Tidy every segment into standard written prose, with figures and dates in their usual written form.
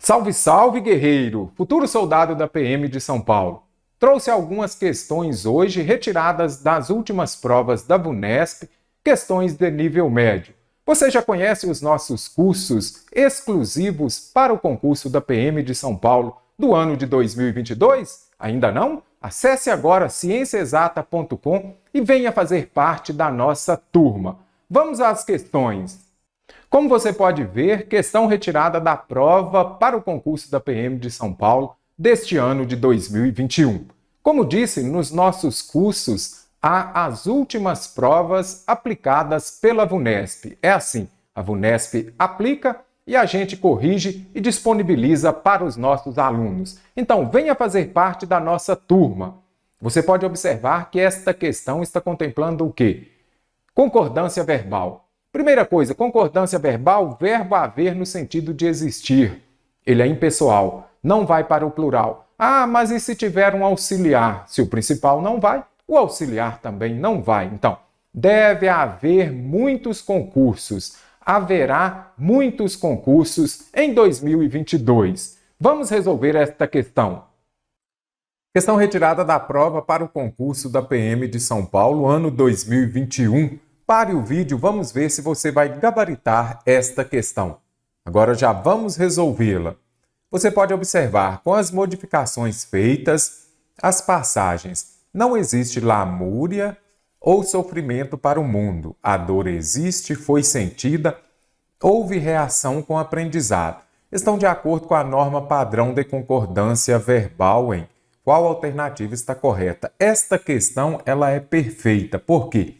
Salve, salve, guerreiro! Futuro soldado da PM de São Paulo. Trouxe algumas questões hoje retiradas das últimas provas da VUNESP, questões de nível médio. Você já conhece os nossos cursos exclusivos para o concurso da PM de São Paulo do ano de 2022? Ainda não? Acesse agora cienciaexata.com e venha fazer parte da nossa turma. Vamos às questões. Como você pode ver, questão retirada da prova para o concurso da PM de São Paulo deste ano de 2021. Como disse, nos nossos cursos há as últimas provas aplicadas pela VUNESP. É assim, a VUNESP aplica e a gente corrige e disponibiliza para os nossos alunos. Então, venha fazer parte da nossa turma. Você pode observar que esta questão está contemplando o quê? Concordância verbal. Primeira coisa, concordância verbal, verbo haver no sentido de existir. Ele é impessoal, não vai para o plural. Ah, mas e se tiver um auxiliar? Se o principal não vai, o auxiliar também não vai. Então, deve haver muitos concursos. Haverá muitos concursos em 2022. Vamos resolver esta questão. Questão retirada da prova para o concurso da PM de São Paulo, ano 2021. Pare o vídeo, vamos ver se você vai gabaritar esta questão. Agora já vamos resolvê-la. Você pode observar, com as modificações feitas, as passagens. Não existe lamúria ou sofrimento para o mundo. A dor existe, foi sentida, houve reação com aprendizado. Estão de acordo com a norma padrão de concordância verbal em qual alternativa está correta. Esta questão ela é perfeita. Por quê?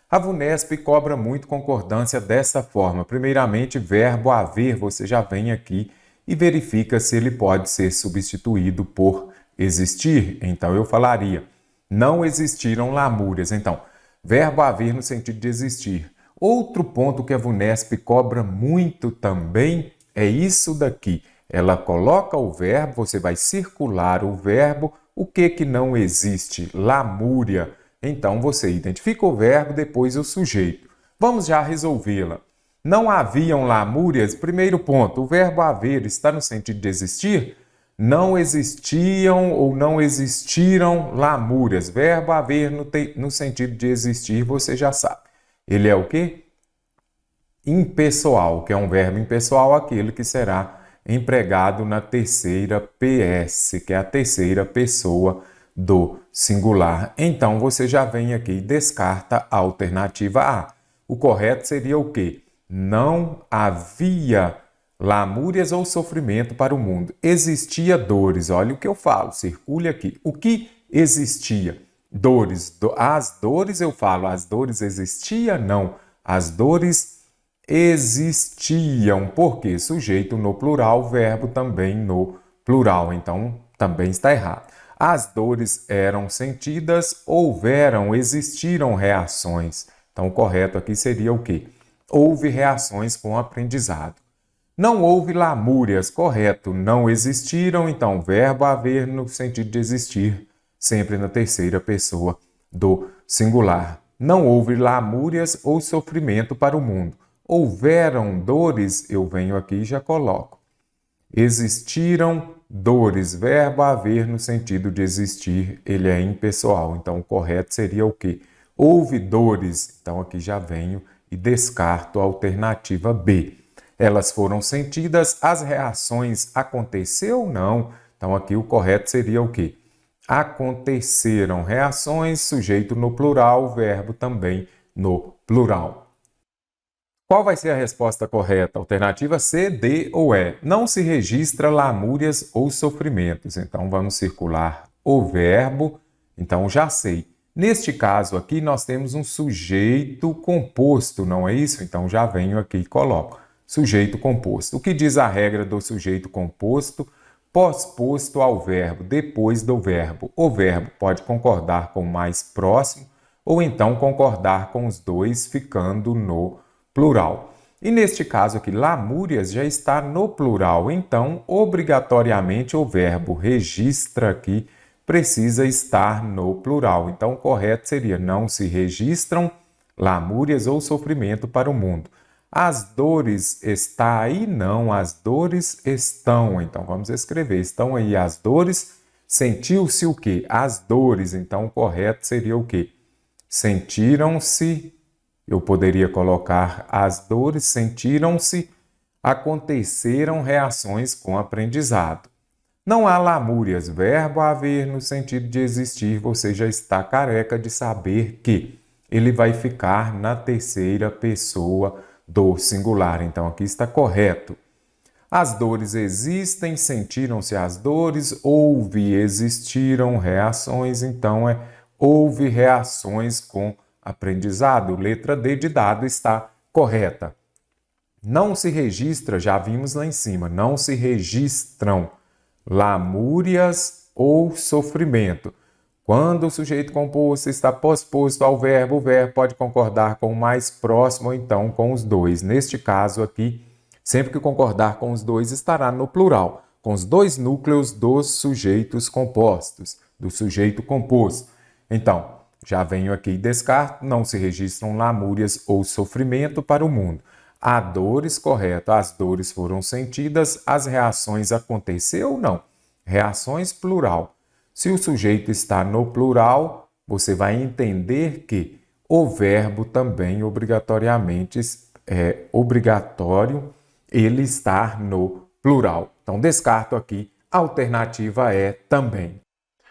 A VUNESP cobra muito concordância dessa forma. Primeiramente, verbo haver, você já vem aqui e verifica se ele pode ser substituído por existir. Então, eu falaria, não existiram lamúrias. Então, verbo haver no sentido de existir. Outro ponto que a VUNESP cobra muito também é isso daqui. Ela coloca o verbo, você vai circular o verbo, o que não existe? Lamúria. Então, você identifica o verbo, depois o sujeito. Vamos já resolvê-la. Não haviam lamúrias? Primeiro ponto, o verbo haver está no sentido de existir? Não existiam ou não existiram lamúrias. Verbo haver no sentido de existir, você já sabe. Ele é o quê? Impessoal, que é um verbo impessoal, aquele que será empregado na terceira PS, que é a terceira pessoa do singular. Então, você já vem aqui e descarta a alternativa A. O correto seria o quê? Não havia lamúrias ou sofrimento para o mundo. Existia dores. Olha o que eu falo, circule aqui. O que existia? Dores. As dores, eu falo, as dores existiam? Não. As dores existiam. Por quê? Sujeito no plural, verbo também no plural. Então, também está errado. As dores eram sentidas, existiram reações. Então, o correto aqui seria o quê? Houve reações com o aprendizado. Não houve lamúrias, correto? Não existiram, então, verbo haver no sentido de existir, sempre na terceira pessoa do singular. Não houve lamúrias ou sofrimento para o mundo. Houveram dores, eu venho aqui e já coloco. Existiram dores, verbo haver no sentido de existir, ele é impessoal. Então, o correto seria o quê? Houve dores. Então, aqui já venho e descarto a alternativa B. Elas foram sentidas, as reações aconteceu ou não? Então, aqui o correto seria o quê? Aconteceram reações, sujeito no plural, verbo também no plural. Qual vai ser a resposta correta? Alternativa C, D ou E. Não se registra lamúrias ou sofrimentos. Então, vamos circular o verbo. Então, já sei. Neste caso aqui, nós temos um sujeito composto, não é isso? Então, já venho aqui e coloco. Sujeito composto. O que diz a regra do sujeito composto? Pós-posto ao verbo, depois do verbo. O verbo pode concordar com o mais próximo ou então concordar com os dois, ficando no plural. E neste caso aqui, lamúrias já está no plural, então, obrigatoriamente, o verbo registra aqui precisa estar no plural. Então, o correto seria, não se registram lamúrias ou sofrimento para o mundo. As dores está aí? Não, as dores estão. Então, vamos escrever. Estão aí as dores. Sentiu-se o quê? As dores. Então, o correto seria o quê? Sentiram-se. Eu poderia colocar as dores. Sentiram-se. Aconteceram reações com aprendizado. Não há lamúrias. Verbo haver no sentido de existir. Você já está careca de saber que ele vai ficar na terceira pessoa do singular. Então, aqui está correto. As dores existem, sentiram-se as dores, houve, existiram reações, então houve reações com aprendizado. Letra D de dado está correta. Não se registra, já vimos lá em cima, não se registram lamúrias ou sofrimento. Quando o sujeito composto está posposto ao verbo, o verbo pode concordar com o mais próximo ou então com os dois. Neste caso aqui, sempre que concordar com os dois, estará no plural, com os dois núcleos dos sujeitos compostos, do sujeito composto. Então, já venho aqui e descarto, não se registram lamúrias ou sofrimento para o mundo. Há dores, correto, as dores foram sentidas, as reações aconteceu ou não? Reações, plural. Se o sujeito está no plural, você vai entender que o verbo também obrigatoriamente é obrigatório ele estar no plural. Então, descarto aqui, a alternativa é também.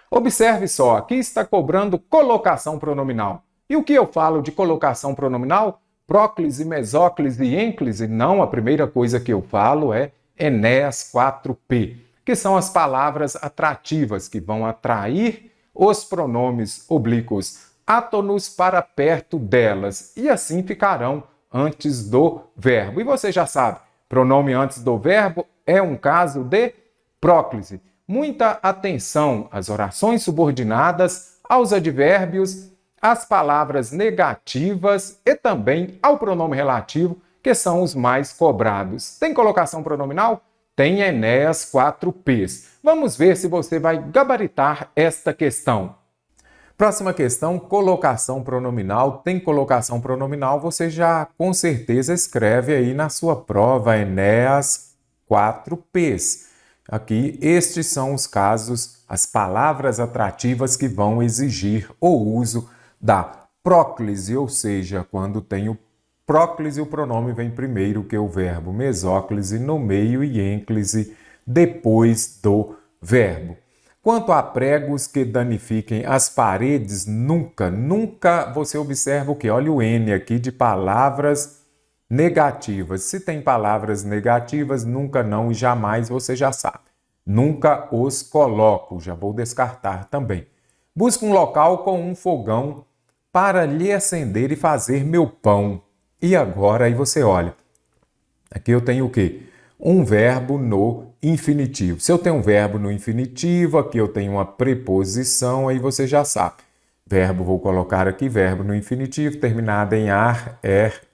Observe só, aqui está cobrando colocação pronominal. E o que eu falo de colocação pronominal? Próclise, mesóclise e ênclise? Não, a primeira coisa que eu falo é Enéas 4P, que são as palavras atrativas que vão atrair os pronomes oblíquos átonos para perto delas e assim ficarão antes do verbo. E você já sabe, pronome antes do verbo é um caso de próclise. Muita atenção às orações subordinadas, aos advérbios, às palavras negativas e também ao pronome relativo, que são os mais cobrados. Tem colocação pronominal? Tem Enéas 4Ps. Vamos ver se você vai gabaritar esta questão. Próxima questão, colocação pronominal. Tem colocação pronominal, você já com certeza escreve aí na sua prova Enéas 4Ps. Aqui, estes são os casos, as palavras atrativas que vão exigir o uso da próclise, ou seja, quando tem o próclise, o pronome vem primeiro que o verbo, mesóclise no meio e ênclise depois do verbo. Quanto a pregos que danifiquem as paredes, nunca você observa o que? Olha o N aqui de palavras negativas. Se tem palavras negativas, nunca, não e jamais, você já sabe. Nunca os coloco, já vou descartar também. Busca um local com um fogão para lhe acender e fazer meu pão. E agora aí você olha, aqui eu tenho o quê? Um verbo no infinitivo. Se eu tenho um verbo no infinitivo, aqui eu tenho uma preposição, aí você já sabe. Verbo, vou colocar aqui, verbo no infinitivo, terminado em ar,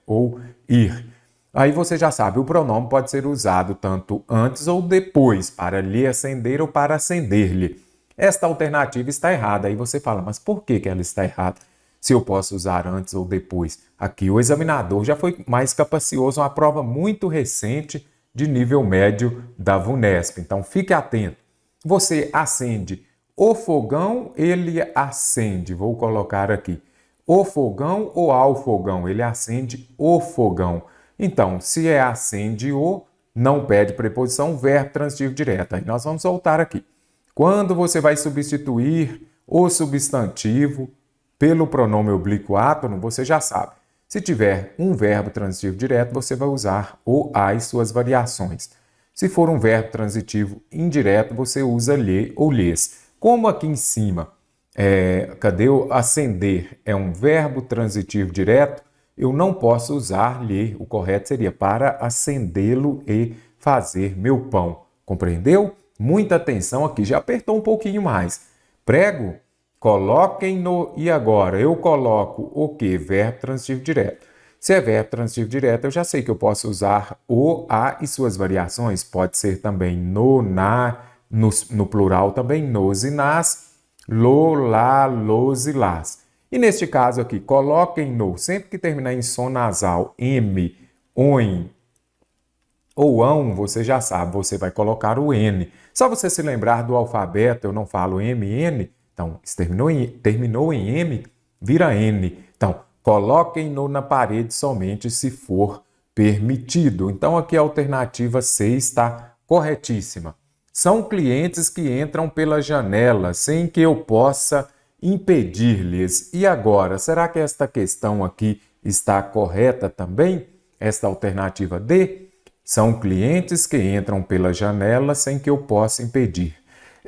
ou ir. Aí você já sabe, o pronome pode ser usado tanto antes ou depois, para lhe acender ou para acender-lhe. Esta alternativa está errada. Aí você fala, mas por que ela está errada? Se eu posso usar antes ou depois. Aqui o examinador já foi mais capacioso, uma prova muito recente de nível médio da VUNESP. Então fique atento. Você acende o fogão, ele acende. Vou colocar aqui. O fogão ou ao fogão? Ele acende o fogão. Então, se é acende o, não pede preposição, verbo transitivo direto. Aí nós vamos voltar aqui. Quando você vai substituir o substantivo pelo pronome oblíquo átono, você já sabe. Se tiver um verbo transitivo direto, você vai usar o a e suas variações. Se for um verbo transitivo indireto, você usa lhe ou lhes. Como aqui em cima, cadê o acender? É um verbo transitivo direto, eu não posso usar lhe. O correto seria para acendê-lo e fazer meu pão. Compreendeu? Muita atenção aqui, já apertou um pouquinho mais. Prego, coloquem no e agora. Eu coloco o quê? Verbo transitivo direto. Se é verbo transitivo direto, eu já sei que eu posso usar o, a e suas variações. Pode ser também no, na, no plural também nos e nas, lo, lá, los e las. E neste caso aqui, coloquem no, sempre que terminar em som nasal, M oin. Ou ão, você já sabe, você vai colocar o N. Só você se lembrar do alfabeto, eu não falo MN, então, se terminou em M, vira N. Então, coloquem-no na parede somente se for permitido. Então, aqui a alternativa C está corretíssima. São clientes que entram pela janela sem que eu possa impedir-lhes. E agora, será que esta questão aqui está correta também? Esta alternativa D? São clientes que entram pela janela sem que eu possa impedir.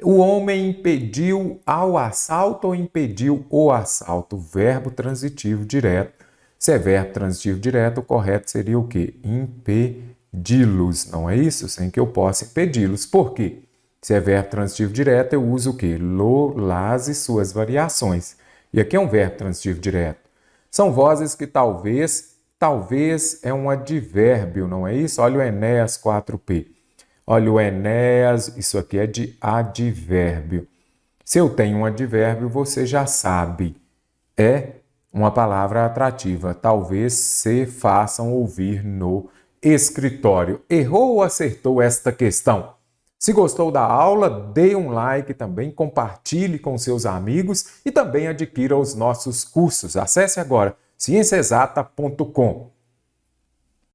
O homem impediu ao assalto ou impediu o assalto? Verbo transitivo direto. Se é verbo transitivo direto, o correto seria o quê? Impedi-los, não é isso? Sem que eu possa impedi-los. Por quê? Se é verbo transitivo direto, eu uso o quê? Lo, las e suas variações. E aqui é um verbo transitivo direto. São vozes que talvez é um advérbio, não é isso? Olha o Enéas 4P. Olha o Enéas, isso aqui é de advérbio. Se eu tenho um advérbio, você já sabe. É uma palavra atrativa. Talvez se façam ouvir no escritório. Errou ou acertou esta questão? Se gostou da aula, dê um like também, compartilhe com seus amigos e também adquira os nossos cursos. Acesse agora cienciaexata.com.